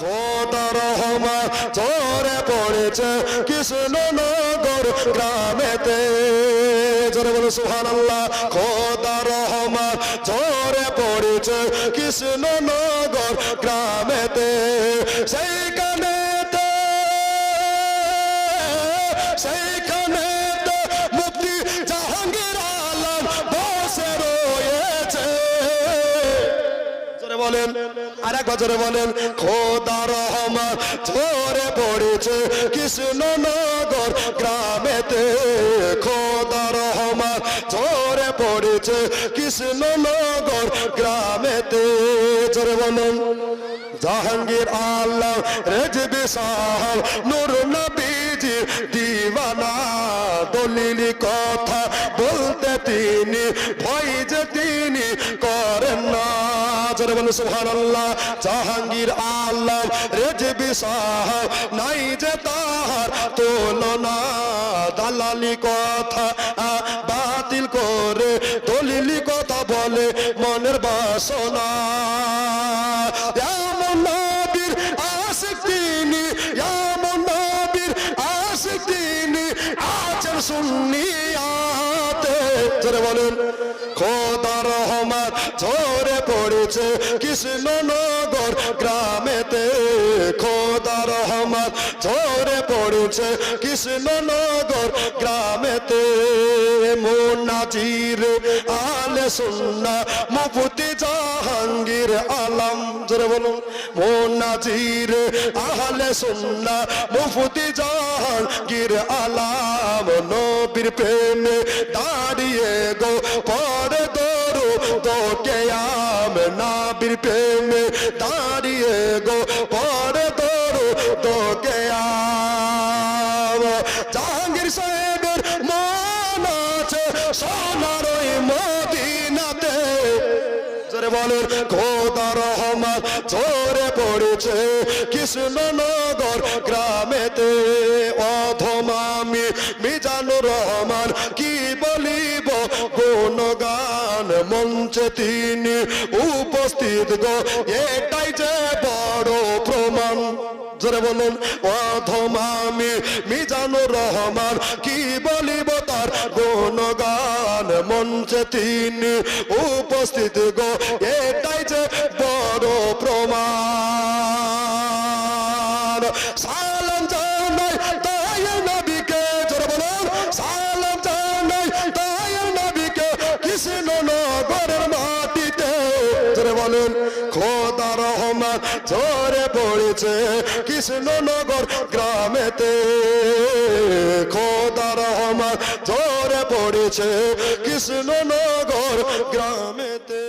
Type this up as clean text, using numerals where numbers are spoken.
খোদা রহমান ঝরে পড়েছে কৃষ্ণনগর গ্রামেতে। জোরে বলো সুবহানাল্লাহ। খোদা রহমান ঝরে পড়েছে কৃষ্ণনগর গ্রামেতে। সেইখানেতে মুফতি জাহাঙ্গীর আলম বসে রয়েছে। জোরে বলেন, আর এক বছরে বলেন। খোদা রহমান ঝরে পড়েছে কৃষ্ণনগর গ্রামেতে। খোদা রহমান ঝরে পড়েছে কৃষ্ণনগর গ্রামেতে। জোরে বলেন। জাহাঙ্গীর আলম রেজবি সাহেব নূর নবীজি দিওয়ানা। দলিলি কথা বলতে তিনি ভয় যে তিনি করেন না। জোরে বলেন সুবহানাল্লাহ। জাহাঙ্গীর আলম রেজবি সাহেব নাই যে তাহার তুলনা। দালালি কথা বাতিল করে দলিলি কথা বলে মনের বাসনা। এমন নবীর আশিক তিনি, এমন নবীর আশিক তিনি আছেন সুন্নিয়াতে। জোরে বলেন। খোদা রহমান ঝরে পড়েছে কৃষ্ণনগর গ্রামেতে। খোদা রহমান ঝরে পড়েছে কৃষ্ণনগর গ্রামেতে। মুনাজির আলে সুন্নাহ মুফতি জাহাঙ্গীর আলম। জোরে বলুন। মুনাজির আহলে সুন্নাহ মুফতি জাহাঙ্গীর আলম। নবীর প্রেমে দাঁড়িয়ে গো পড়ে দরুদ কিয়াম। নবীর প্রেমে দাঁড়িয়ে গো পড়ে দরুদ কিয়াম। জাহাঙ্গীর সাহেবের মন আছে সোনার ওই মদিনাতে। জোরে বলেন। খোদা রহমান ঝরে পড়েছে কৃষ্ণনগর গ্রামেতে। অধমামি মিজানুর রহমান কি বলিব গুণগান। মঞ্চে তিনি উপস্থিত গো এটাই যে বড় প্রমাণ। জোরে বলুন। অধমামি মিজানুর রহমান কি বলিব তার গুণগান। মঞ্চে তিনি উপস্থিত গো এটাই যে বড় প্রমাণ। সালাম জানাই দয়াল নবীকে। জোরে বলুন। সালাম জানাই দয়াল নবীকে কৃষ্ণনগরের মাটিতে। জোরে বলুন। খোদা রহমান ঝরে পড়েছে কৃষ্ণনগর গ্রামেতে। খোদা রহমান ঝরে পড়েছে কৃষ্ণনগর গ্রামেতে।